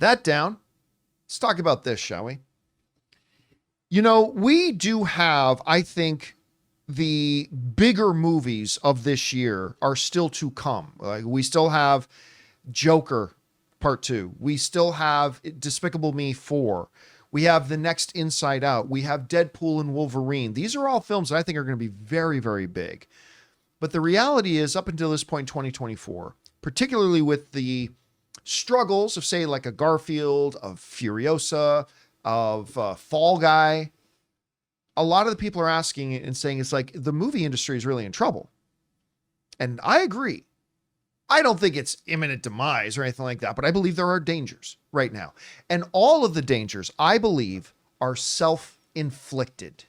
that down, let's talk about this, shall we? You know, we do have, I think, the bigger movies of this year are still to come. Like, we still have Joker Part 2. We still have Despicable Me 4. We have the next Inside Out. We have Deadpool and Wolverine. These are all films that I think are going to be very, very big. But the reality is, up until this point in 2024, particularly with the struggles of, say, like a Garfield, of Furiosa, of Fall Guy, a lot of the people are asking and saying it's like the movie industry is really in trouble. And I agree. I don't think it's imminent demise or anything like that, but I believe there are dangers right now. And all of the dangers, I believe, are self-inflicted.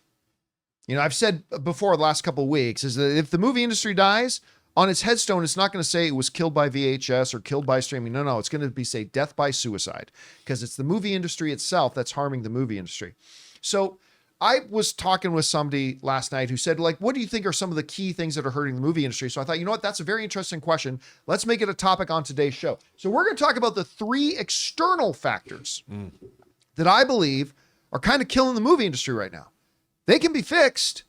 You know, I've said before the last couple of weeks is that if the movie industry dies, on its headstone, it's not going to say it was killed by VHS or killed by streaming. No, it's going to be say death by suicide, because it's the movie industry itself that's harming the movie industry. So I was talking with somebody last night who said, like, what do you think are some of the key things that are hurting the movie industry? So I thought, you know what, that's a very interesting question. Let's make it a topic on today's show. So we're going to talk about the 3 external factors that I believe are kind of killing the movie industry right now. They can be fixed,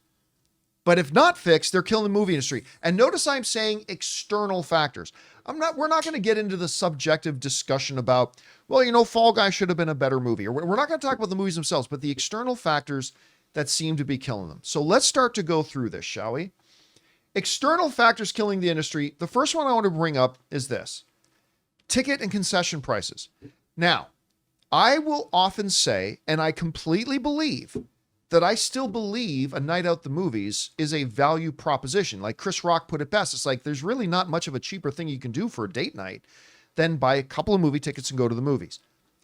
but if not fixed, they're killing the movie industry. And notice I'm saying external factors. We're not going to get into the subjective discussion about, well, you know, Fall Guy should have been a better movie. Or we're not going to talk about the movies themselves, but the external factors that seem to be killing them. So let's start to go through this, shall we? External factors killing the industry. The first one I want to bring up is this: ticket and concession prices. Now, I will often say, and I completely believe, that I still believe a night out the movies is a value proposition. Like Chris Rock put it best. It's like, there's really not much of a cheaper thing you can do for a date night than buy a couple of movie tickets and go to the movies.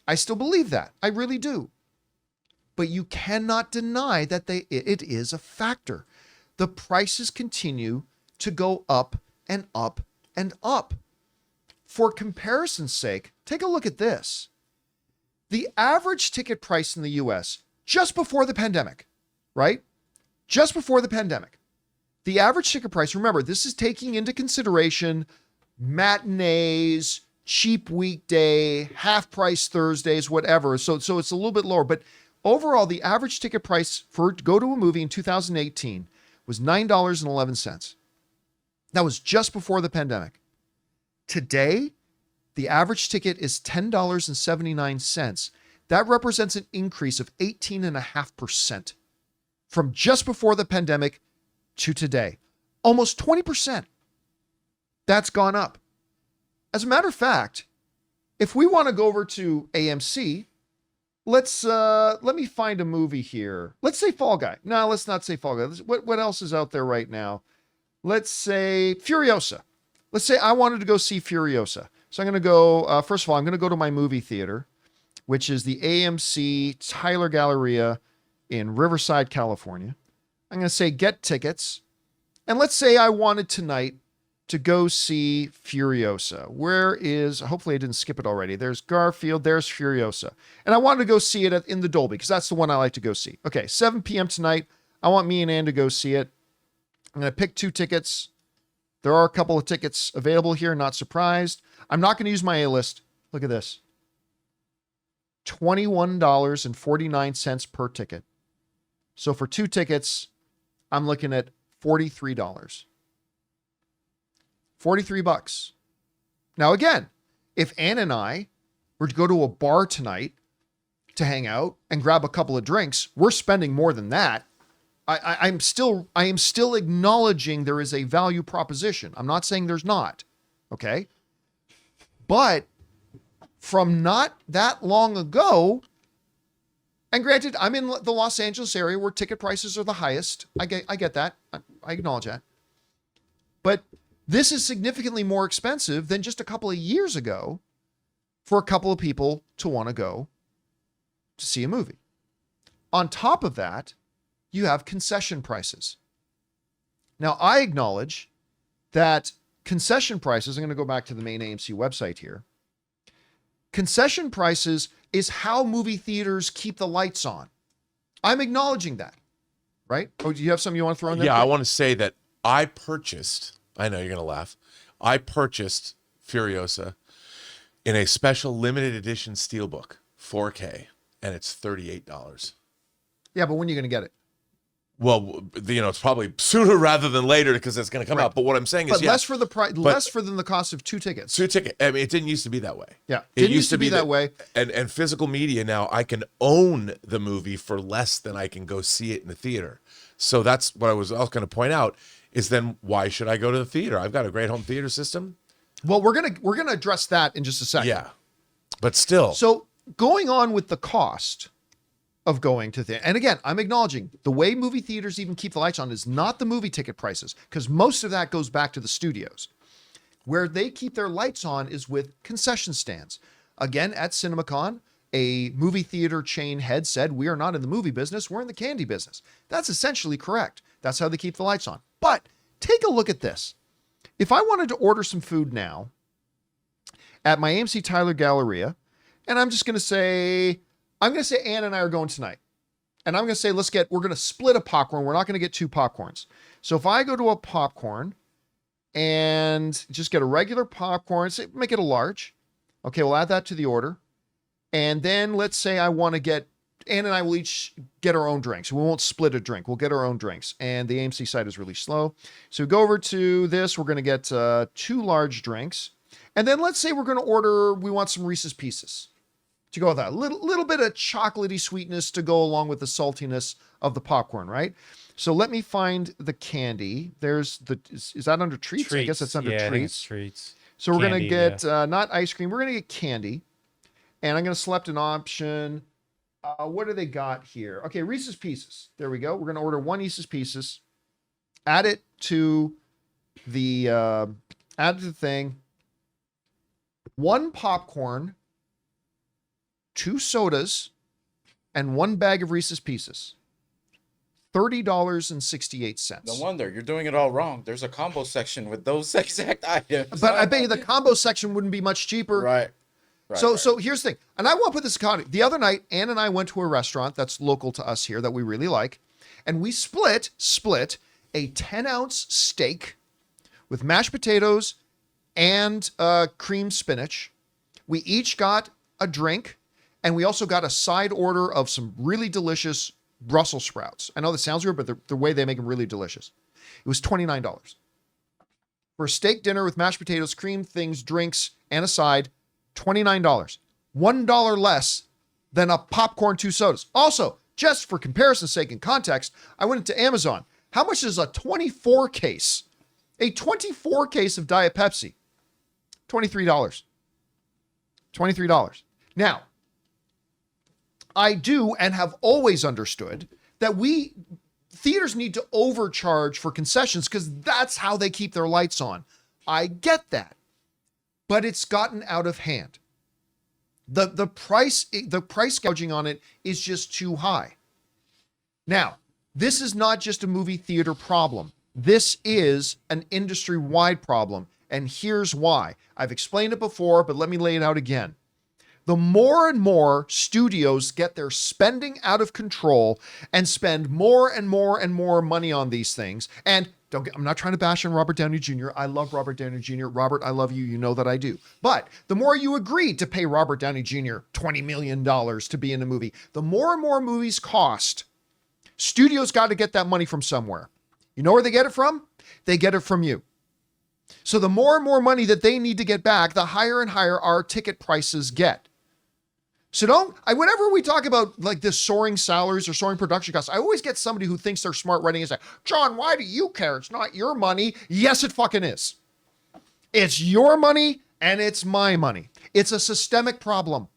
I still believe that. I really do. But you cannot deny that it is a factor. The prices continue to go up and up and up. For comparison's sake, take a look at this. The average ticket price in the US just before the pandemic, right? Just before the pandemic, the average ticket price, remember, this is taking into consideration matinees, cheap weekday, half price Thursdays, whatever. So it's a little bit lower, but overall, the average ticket price for to go to a movie in 2018 was $9.11. That was just before the pandemic. Today, the average ticket is $10.79. That represents an increase of 18.5% from just before the pandemic to today. Almost 20%. That's gone up. As a matter of fact, if we want to go over to AMC, let me find a movie here. Let's say Fall Guy. No, let's not say Fall Guy. What else is out there right now? Let's say Furiosa. Let's say I wanted to go see Furiosa. So I'm going to go, first of all, I'm going to go to my movie theater, which is the AMC Tyler Galleria in Riverside, California. I'm going to say get tickets. And let's say I wanted tonight to go see Furiosa. Hopefully I didn't skip it already. There's Garfield, there's Furiosa. And I wanted to go see it in the Dolby because that's the one I like to go see. Okay, 7 p.m. tonight. I want me and Ann to go see it. I'm going to pick 2 tickets. There are a couple of tickets available here, not surprised. I'm not going to use my A-list. Look at this. $21.49 per ticket. So for 2 tickets, I'm looking at $43. $43. Now again, if Ann and I were to go to a bar tonight to hang out and grab a couple of drinks, we're spending more than that. I am still acknowledging there is a value proposition. I'm not saying there's not. Okay. But from not that long ago, and granted, I'm in the Los Angeles area where ticket prices are the highest. I get that. I acknowledge that. But this is significantly more expensive than just a couple of years ago for a couple of people to want to go to see a movie. On top of that, you have concession prices. Now, I acknowledge that concession prices, I'm going to go back to the main AMC website here. Concession prices is how movie theaters keep the lights on. I'm acknowledging that, right? Oh, do you have something you want to throw in there? Yeah, I want to say that I know you're going to laugh. I purchased Furiosa in a special limited edition steelbook, 4K, and it's $38. Yeah, but when are you going to get it? Well, it's probably sooner rather than later because it's going to come out. But what I'm saying is, but less for the price, less for than the cost of 2 tickets. 2 tickets. I mean, it didn't used to be that way. Yeah, it used to be that way. And physical media now, I can own the movie for less than I can go see it in the theater. So that's what I was also going to point out. Is then why should I go to the theater? I've got a great home theater system. Well, we're gonna address that in just a second. Yeah, but still. So going on with the cost of going to theater, and again, I'm acknowledging the way movie theaters even keep the lights on is not the movie ticket prices, because most of that goes back to the studios. Where they keep their lights on is with concession stands. Again, at CinemaCon, a movie theater chain head said, "We are not in the movie business, we're in the candy business." That's essentially correct. That's how they keep the lights on. But take a look at this. If I wanted to order some food now at my AMC Tyler Galleria, and I'm going to say Ann and I are going tonight. And I'm going to say, we're going to split a popcorn. We're not going to get 2 popcorns. So if I go to a popcorn and just get a regular popcorn, say, make it a large. Okay, we'll add that to the order. And then let's say I want to get, Ann and I will each get our own drinks. We won't split a drink. We'll get our own drinks. And the AMC site is really slow. So we go over to this. We're going to get 2 large drinks. And then let's say we're going to order, we want some Reese's Pieces to go with that. A little bit of chocolatey sweetness to go along with the saltiness of the popcorn, right? So let me find the candy. There's is that under treats? I guess that's under treats. I think it's treats. So we're going to get, not ice cream, we're going to get candy. And I'm going to select an option. What do they got here? Okay, Reese's Pieces. There we go. We're going to order 1 Reese's Pieces. Add it to the thing. 1 popcorn, 2 sodas, and 1 bag of Reese's Pieces. $30.68. No wonder you're doing it all wrong. There's a combo section with those exact items. But I bet you the combo section wouldn't be much cheaper. Right. So here's the thing, and I want to put this economy. The other night, Ann and I went to a restaurant that's local to us here that we really like, and we split a 10-ounce steak with mashed potatoes and cream spinach. We each got a drink, and we also got a side order of some really delicious Brussels sprouts. I know that sounds weird, but the way they make them really delicious. It was $29 for a steak dinner with mashed potatoes, cream things, drinks, and a side. $29, $1 less than a popcorn 2 sodas. Also, just for comparison's sake and context, I went into Amazon. How much is a 24 case? A 24 case of Diet Pepsi. $23. $23. Now, I do and have always understood that theaters need to overcharge for concessions because that's how they keep their lights on. I get that. But it's gotten out of hand. The price gouging on it is just too high. Now, this is not just a movie theater problem. This is an industry-wide problem, and here's why. I've explained it before, but let me lay it out again. The more and more studios get their spending out of control and spend more and more and more money on these things, and I'm not trying to bash on Robert Downey Jr. I love Robert Downey Jr. Robert, I love you. You know that I do. But the more you agree to pay Robert Downey Jr. $20 million to be in a movie, the more and more movies cost. Studios got to get that money from somewhere. You know where they get it from? They get it from you. So the more and more money that they need to get back, the higher and higher our ticket prices get. So whenever we talk about like this soaring salaries or soaring production costs, I always get somebody who thinks they're smart writing and say, "John, why do you care? It's not your money." Yes, it fucking is. It's your money and it's my money. It's a systemic problem.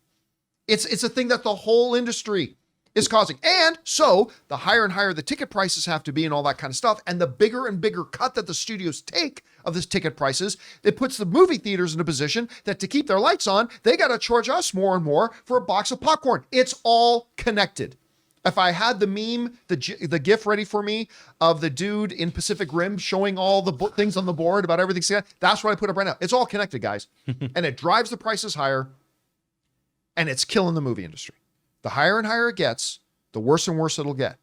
It's a thing that the whole industry is causing. And so the higher and higher the ticket prices have to be and all that kind of stuff, and the bigger and bigger cut that the studios take of this ticket prices, it puts the movie theaters in a position that to keep their lights on, they got to charge us more and more for a box of popcorn. It's all connected. If I had the meme, the GIF ready for me of the dude in Pacific Rim showing all the things on the board about everything, that's what I put up right now. It's all connected, guys. And it drives the prices higher, and it's killing the movie industry. The higher and higher it gets, the worse and worse it'll get.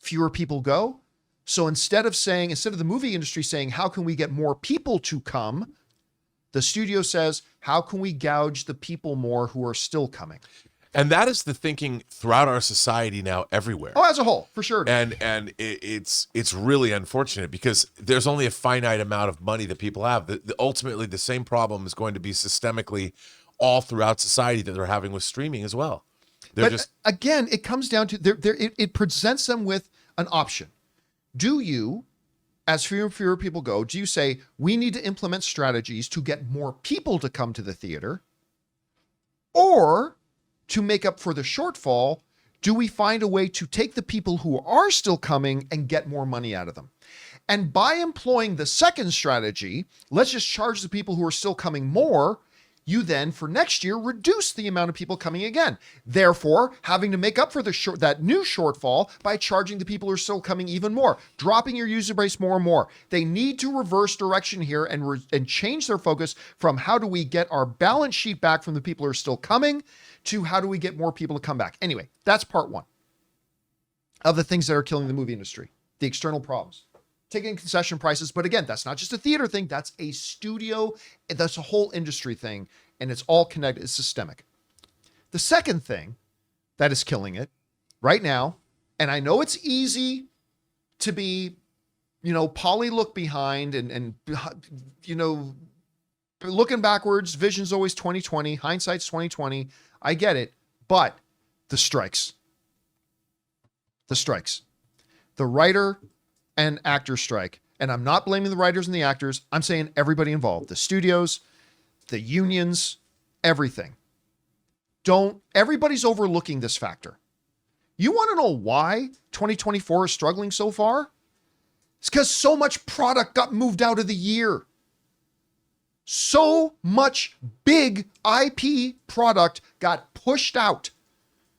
Fewer people go. So instead of the movie industry saying, how can we get more people to come? The studio says, how can we gouge the people more who are still coming? And that is the thinking throughout our society now, everywhere. Oh, as a whole, for sure. And it's really unfortunate because there's only a finite amount of money that people have. Ultimately, the same problem is going to be systemically all throughout society that they're having with streaming as well. But again, it comes down to it presents them with an option. Do you, as fewer and fewer people go, do you say we need to implement strategies to get more people to come to the theater? Or to make up for the shortfall, do we find a way to take the people who are still coming and get more money out of them? And by employing the second strategy, let's just charge the people who are still coming more, you then, for next year, reduce the amount of people coming again. Therefore, having to make up for that new shortfall by charging the people who are still coming even more, dropping your user base more and more. They need to reverse direction here and change their focus from how do we get our balance sheet back from the people who are still coming to how do we get more people to come back. Anyway, that's part one of the things that are killing the movie industry, the external problems. Taking concession prices, but again, that's not just a theater thing, that's a studio, that's a whole industry thing, and it's all connected, it's systemic. The second thing that is killing it right now, and I know it's easy to be, poly look behind and looking backwards, vision's always 2020, hindsight's 2020, I get it, but the strikes. The writer and actor strike. And I'm not blaming the writers and the actors. I'm saying everybody involved, the studios, the unions, everything. Everybody's overlooking this factor. You want to know why 2024 is struggling so far? It's because so much product got moved out of the year. So much big IP product got pushed out.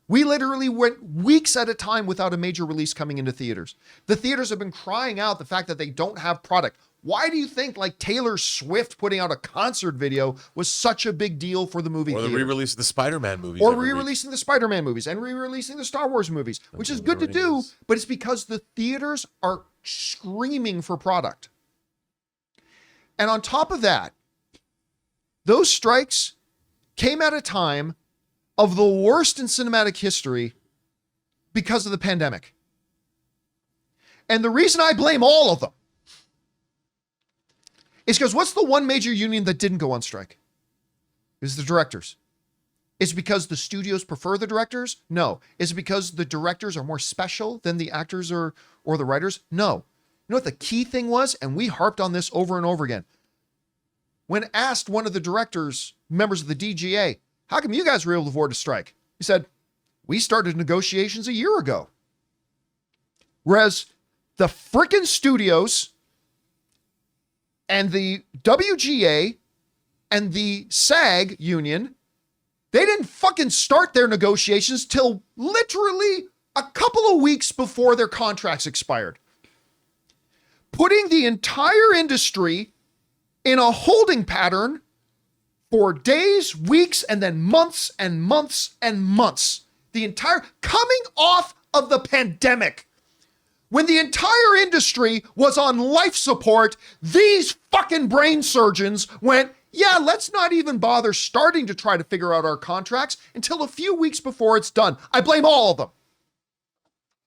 We literally went weeks at a time without a major release coming into theaters. The theaters have been crying out the fact that they don't have product. Why do you think like Taylor Swift putting out a concert video was such a big deal for the movie theater? Or the re-release of the Spider-Man movies. Or re-releasing the Spider-Man movies and re-releasing the Star Wars movies, which is good to do, but it's because the theaters are screaming for product. And on top of that, those strikes came at a time of the worst in cinematic history because of the pandemic. And the reason I blame all of them is because what's the one major union that didn't go on strike? It was the directors. Is it because the studios prefer the directors? No. Is it because the directors are more special than the actors or the writers? No. You know what the key thing was? And we harped on this over and over again. When asked one of the directors, members of the DGA, how come you guys were able to avoid a strike? He said, we started negotiations a year ago. Whereas the frickin' studios and the WGA and the SAG union, they didn't fucking start their negotiations till literally a couple of weeks before their contracts expired. Putting the entire industry in a holding pattern for days, weeks, and then months and months and months. Coming off of the pandemic, when the entire industry was on life support, these fucking brain surgeons went, yeah, let's not even bother starting to try to figure out our contracts until a few weeks before it's done. I blame all of them.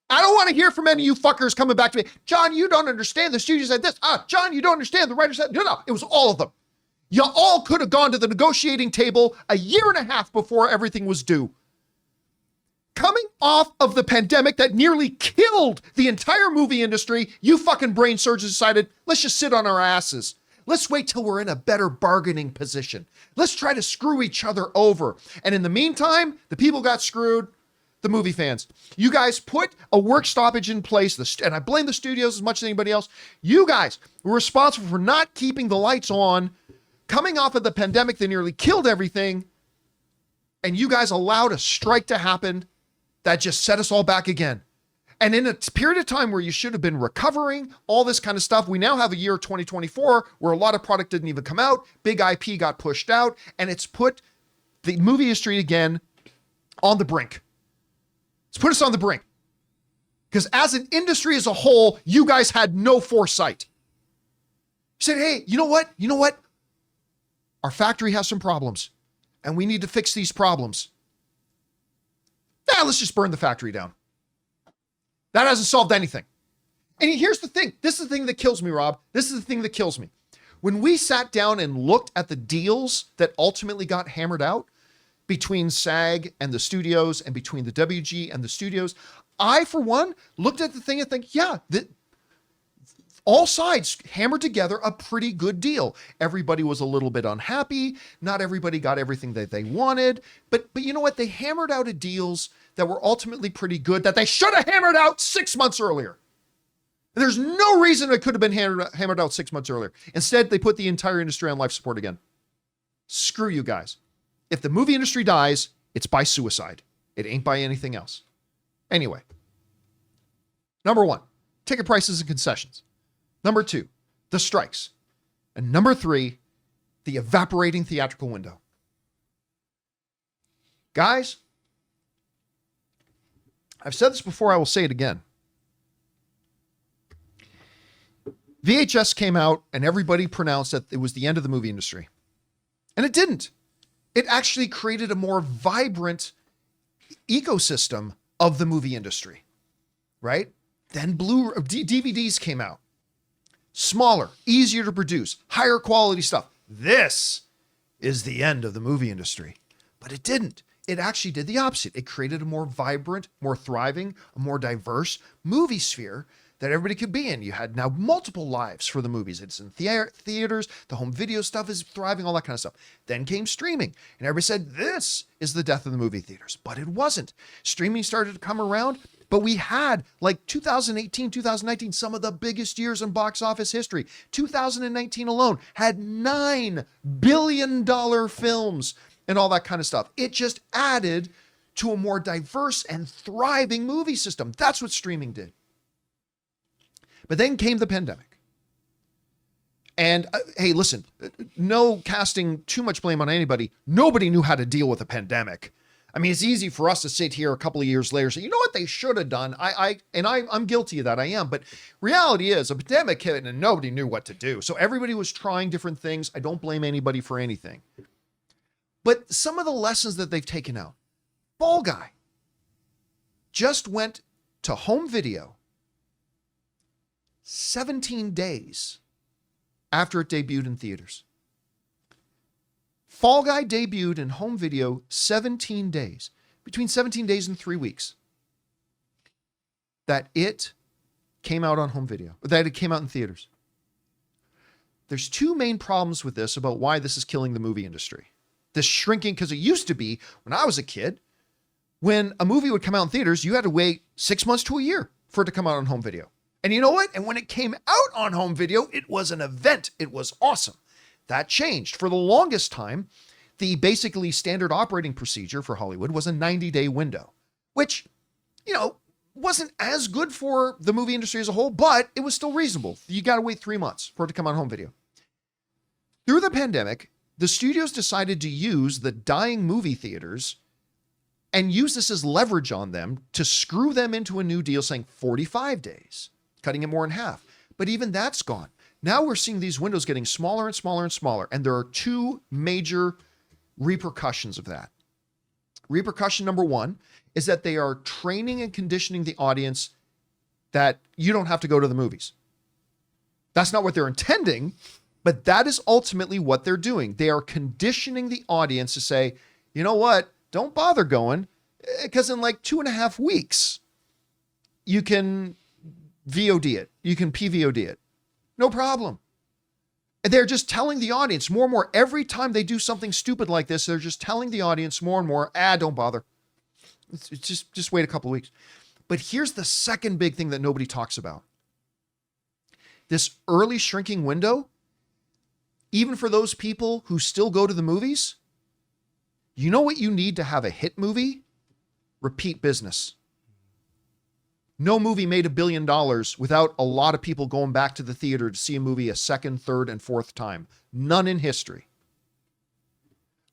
I don't want to hear from any of you fuckers coming back to me. John, you don't understand. The studio said this. John, you don't understand. The writer said, no, it was all of them. You all could have gone to the negotiating table a year and a half before everything was due. Coming off of the pandemic that nearly killed the entire movie industry, you fucking brain surgeons decided, let's just sit on our asses. Let's wait till we're in a better bargaining position. Let's try to screw each other over. And in the meantime, the people got screwed, the movie fans. You guys put a work stoppage in place, and I blame the studios as much as anybody else. You guys were responsible for not keeping the lights on. Coming off of the pandemic that nearly killed everything, and you guys allowed a strike to happen that just set us all back again. And in a period of time where you should have been recovering, all this kind of stuff, we now have a year 2024 where a lot of product didn't even come out, big IP got pushed out, and it's put the movie industry again on the brink. It's put us on the brink. Because as an industry as a whole, you guys had no foresight. You said, hey, you know what? our factory has some problems and we need to fix these problems. Let's just burn the factory down. That hasn't solved anything. And here's the thing. This is the thing that kills me, Rob. This is the thing that kills me. When we sat down and looked at the deals that ultimately got hammered out between SAG and the studios and between the WG and the studios, I, for one, looked at the thing and think, yeah, all sides hammered together a pretty good deal. Everybody was a little bit unhappy. Not everybody got everything that they wanted. But you know what? They hammered out deals that were ultimately pretty good that they should have hammered out 6 months earlier. There's no reason it could have been hammered out 6 months earlier. Instead, they put the entire industry on life support again. Screw you guys. If the movie industry dies, it's by suicide. It ain't by anything else. Anyway, number one, ticket prices and concessions. Number two, the strikes. And number three, the evaporating theatrical window. Guys, I've said this before, I will say it again. VHS came out and everybody pronounced that it was the end of the movie industry. And it didn't. It actually created a more vibrant ecosystem of the movie industry, right? Then DVDs came out. Smaller, easier to produce, higher quality stuff. This is the end of the movie industry. But it didn't. It actually did the opposite. It created a more vibrant, more thriving, a more diverse movie sphere that everybody could be in. You had now multiple lives for the movies. It's in theaters, the home video stuff is thriving, all that kind of stuff. Then came streaming, and everybody said, this is the death of the movie theaters. But it wasn't. Streaming started to come around, but we had, like 2018, 2019, some of the biggest years in box office history. 2019 alone had $9 billion films and all that kind of stuff. It just added to a more diverse and thriving movie system. That's what streaming did. But then came the pandemic. And hey, listen, no casting too much blame on anybody. Nobody knew how to deal with a pandemic. I mean, it's easy for us to sit here a couple of years later and say, you know what they should have done? I'm guilty of that. I am. But reality is a pandemic hit and nobody knew what to do. So everybody was trying different things. I don't blame anybody for anything. But some of the lessons that they've taken out. Fall Guy just went to home video 17 days after it debuted in theaters. Fall Guy debuted in home video 17 days, between 17 days and 3 weeks. That it came out on home video, that it came out in theaters. There's two main problems with this about why this is killing the movie industry. This shrinking, because it used to be, when I was a kid, when a movie would come out in theaters, you had to wait 6 months to a year for it to come out on home video. And you know what? And when it came out on home video, it was an event. It was awesome. That changed. For the longest time, the basically standard operating procedure for Hollywood was a 90-day window, which, you know, wasn't as good for the movie industry as a whole, but it was still reasonable. You got to wait 3 months for it to come on home video. Through the pandemic, the studios decided to use the dying movie theaters and use this as leverage on them to screw them into a new deal saying 45 days. Cutting it more in half. But even that's gone. Now we're seeing these windows getting smaller and smaller and smaller. And there are two major repercussions of that. Repercussion number one is that they are training and conditioning the audience that you don't have to go to the movies. That's not what they're intending, but that is ultimately what they're doing. They are conditioning the audience to say, you know what? Don't bother going, because in like 2.5 weeks, you can VOD it. You can PVOD it. No problem. And they're just telling the audience more and more. Every time they do something stupid like this, they're just telling the audience more and more, don't bother. It's just wait a couple of weeks. But here's the second big thing that nobody talks about. This early shrinking window, even for those people who still go to the movies, you know what you need to have a hit movie? Repeat business. No movie made $1 billion without a lot of people going back to the theater to see a movie a second, third, and fourth time. None in history.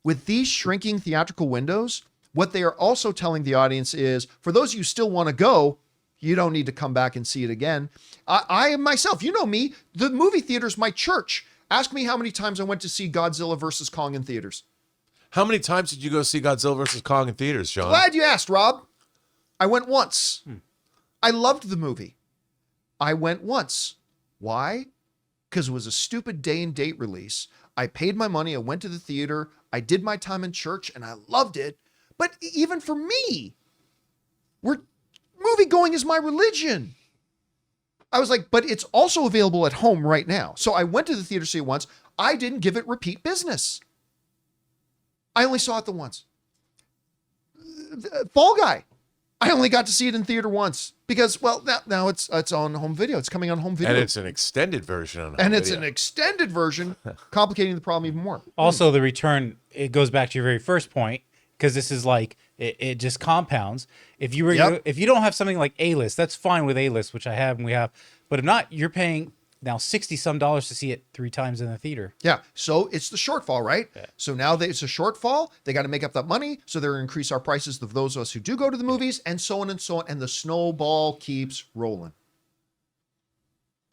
With these shrinking theatrical windows, what they are also telling the audience is, for those of you who still want to go, you don't need to come back and see it again. I myself, you know me, the movie theater is my church. Ask me how many times I went to see Godzilla versus Kong in theaters. How many times did you go see Godzilla versus Kong in theaters, John? Glad you asked, Rob. I went once. I loved the movie. I went once. Why? Because it was a stupid day and date release. I paid my money. I went to the theater. I did my time in church and I loved it. But even for me, movie going is my religion. I was like, but it's also available at home right now. So I went to the theater to see it once. I didn't give it repeat business. I only saw it the once. Fall Guy. I only got to see it in theater once because, well, now it's on home video. It's coming on home video. And it's an extended version on home and it's video. an extended version, complicating the problem even more. Also, the return, it goes back to your very first point, because this is like, it just compounds. If you don't have something like A-list, that's fine with A-list, which I have and we have. But if not, you're paying now $60-some to see it 3 times in the theater. Yeah. So it's the shortfall, right? Yeah. So now it's a shortfall. They got to make up that money. So they're going to increase our prices of those of us who do go to the movies and so on and so on. And the snowball keeps rolling.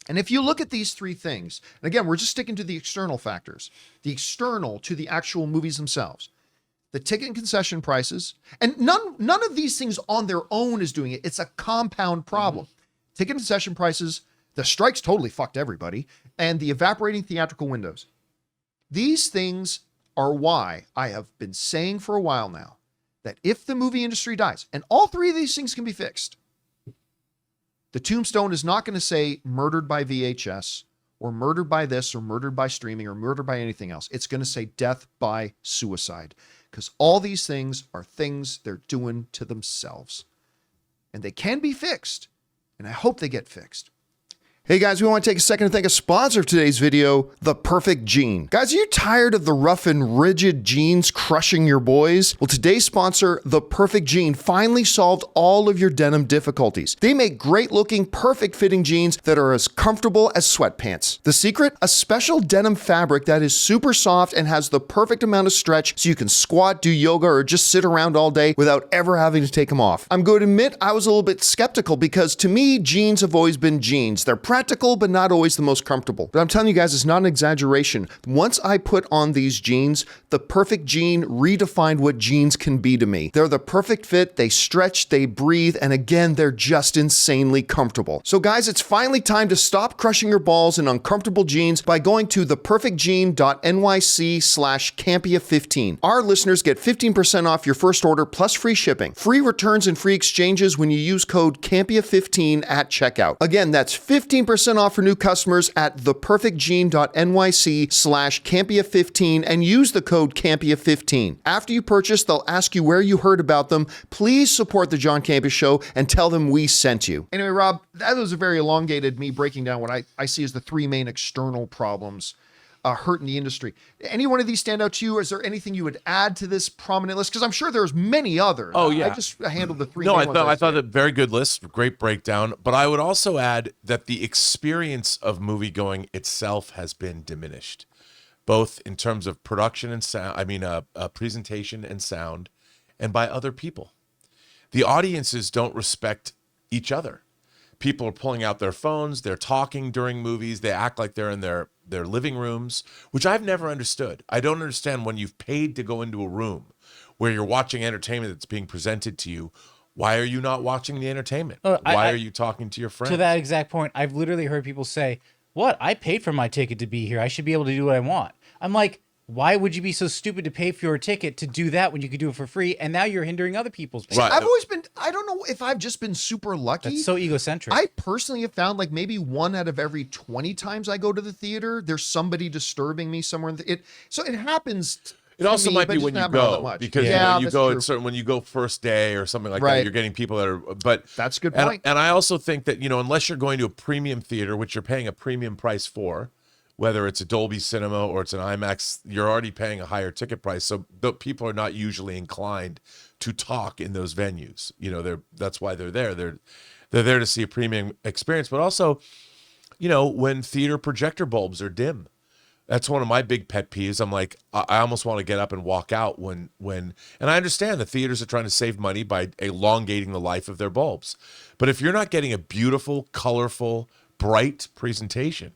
And if you look at these 3 things, and again, we're just sticking to the external factors, the external to the actual movies themselves, the ticket and concession prices, and none of these things on their own is doing it. It's a compound problem. Ticket and concession prices, the strikes totally fucked everybody, and the evaporating theatrical windows. These things are why I have been saying for a while now that if the movie industry dies, and all 3 of these things can be fixed, the tombstone is not going to say murdered by VHS or murdered by this or murdered by streaming or murdered by anything else. It's going to say death by suicide, because all these things are things they're doing to themselves, and they can be fixed, and I hope they get fixed. Hey guys, we want to take a second to thank a sponsor of today's video, The Perfect Jean. Guys, are you tired of the rough and rigid jeans crushing your boys? Well, today's sponsor, The Perfect Jean, finally solved all of your denim difficulties. They make great looking, perfect fitting jeans that are as comfortable as sweatpants. The secret? A special denim fabric that is super soft and has the perfect amount of stretch so you can squat, do yoga, or just sit around all day without ever having to take them off. I'm going to admit I was a little bit skeptical because to me, jeans have always been jeans. They're practical, but not always the most comfortable. But I'm telling you guys, it's not an exaggeration. Once I put on these jeans, the Perfect Jean redefined what jeans can be to me. They're the perfect fit, they stretch, they breathe, and again, they're just insanely comfortable. So guys, it's finally time to stop crushing your balls in uncomfortable jeans by going to theperfectjean.nyc/Campea15. Our listeners get 15% off your first order plus free shipping, free returns and free exchanges when you use code Campea15 at checkout. Again, that's 15% off for new customers at theperfectjean.nyc/Campea15 and use the code Campea15. After you purchase, they'll ask you where you heard about them. Please support the John Campea Show and tell them we sent you. Anyway, Rob, that was a very elongated me breaking down what I see as the 3 main external problems hurting the industry. Any one of these stand out to you? Is there anything you would add to this prominent list? Because I'm sure there's many others. Oh, yeah. I just handled the 3 No, main ones I thought see. a very good list, great breakdown. But I would also add that the experience of movie going itself has been diminished, both in terms of production and sound. I mean, presentation and sound, and by other people. The audiences don't respect each other. People are pulling out their phones. They're talking during movies. They act like they're in their living rooms, which I've never understood. I don't understand when you've paid to go into a room where you're watching entertainment that's being presented to you. Why are you not watching the entertainment? Why are you talking to your friends? To that exact point, I've literally heard people say, "What? I paid for my ticket to be here. I should be able to do what I want." I'm like, why would you be so stupid to pay for your ticket to do that when you could do it for free? And now you're hindering other people's pay. Right. I've always been, I don't know if I've just been super lucky. That's so egocentric. I personally have found like maybe 1 out of every 20 times I go to the theater, there's somebody disturbing me somewhere in so it happens. It also me, might but be it when you doesn't happen all that go, much. because Yeah, when you that's go, true. it's certain when you go first day or something like Right. that, you're getting people that are. But That's a good point. And I also think that unless you're going to a premium theater, which you're paying a premium price for, whether it's a Dolby Cinema or it's an IMAX, you're already paying a higher ticket price. So the people are not usually inclined to talk in those venues. That's why they're there. They're there to see a premium experience. But also, when theater projector bulbs are dim. That's one of my big pet peeves. I'm like, I almost want to get up and walk out when, and I understand the theaters are trying to save money by elongating the life of their bulbs. But if you're not getting a beautiful, colorful, bright presentation,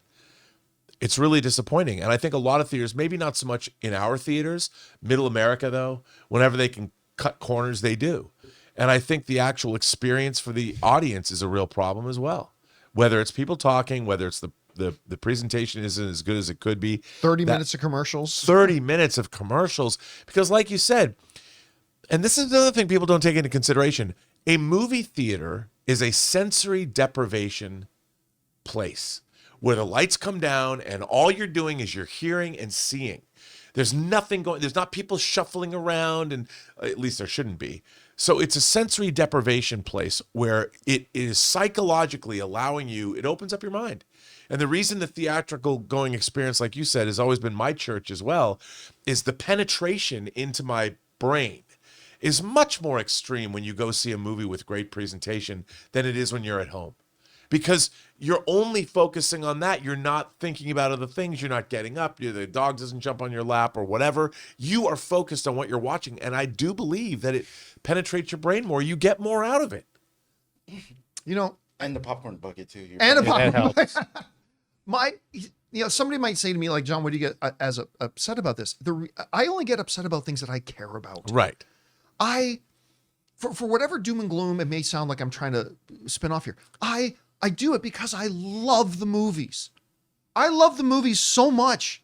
It's really disappointing. And I think a lot of theaters, maybe not so much in our theaters, middle America though, whenever they can cut corners, they do. And I think the actual experience for the audience is a real problem as well. Whether it's people talking, whether it's the presentation isn't as good as it could be. 30 minutes of commercials. 30 minutes of commercials. Because like you said, and this is another thing people don't take into consideration, a movie theater is a sensory deprivation place where the lights come down and all you're doing is you're hearing and seeing. There's nothing going, there's not people shuffling around, and at least there shouldn't be. So it's a sensory deprivation place where it is psychologically allowing you, it opens up your mind. And the reason the theatrical going experience, like you said, has always been my church as well, is the penetration into my brain is much more extreme when you go see a movie with great presentation than it is when you're at home. Because you're only focusing on that. You're not thinking about other things. You're not getting up. The dog doesn't jump on your lap or whatever. You are focused on what you're watching. And I do believe that it penetrates your brain more. You get more out of it. You know, And the popcorn bucket too. and a That pop. helps. Somebody might say to me like, John, what do you get upset about this? I only get upset about things that I care about. Right. For whatever doom and gloom it may sound like I'm trying to spin off here, I do it because I love the movies. I love the movies so much.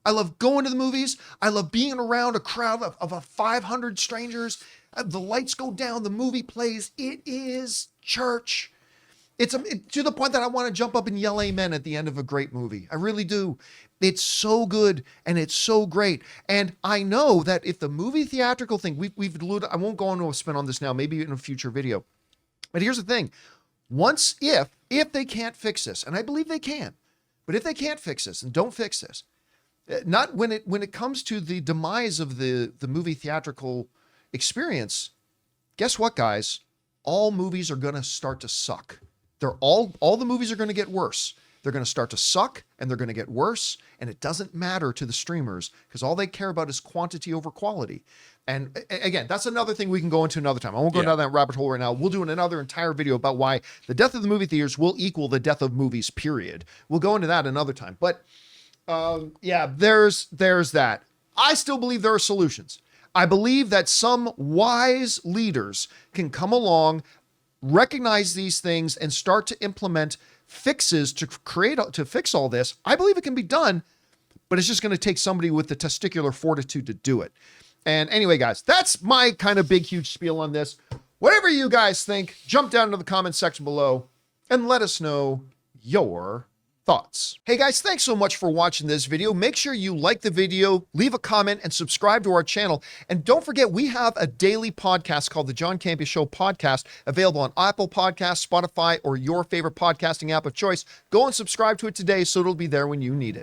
I love going to the movies. I love being around a crowd of 500 strangers. The lights go down, the movie plays. It is church. It's to the point that I want to jump up and yell amen at the end of a great movie. I really do. It's so good and it's so great. And I know that if the movie theatrical thing, we've alluded, I won't go into a spin on this now, maybe in a future video. But here's the thing. If they can't fix this, and I believe they can, but if they can't fix this and don't fix this, not when it comes to the demise of the movie theatrical experience, guess what, guys? All movies are going to start to suck. All the movies are going to get worse. They're going to start to suck and they're going to get worse. And it doesn't matter to the streamers because all they care about is quantity over quality. And again, that's another thing we can go into another time. I won't go down that rabbit hole right now. We'll do another entire video about why the death of the movie theaters will equal the death of movies, period. We'll go into that another time. But there's that. I still believe there are solutions. I believe that some wise leaders can come along, recognize these things, and start to implement fixes to fix all this. I believe it can be done, but it's just going to take somebody with the testicular fortitude to do it. And anyway, guys, that's my kind of big, huge spiel on this. Whatever you guys think, jump down into the comment section below and let us know your thoughts. Hey guys, thanks so much for watching this video. Make sure you like the video, leave a comment, and subscribe to our channel. And don't forget, we have a daily podcast called the John Campea Show podcast, available on Apple Podcasts, Spotify, or your favorite podcasting app of choice. Go and subscribe to it today so it'll be there when you need it.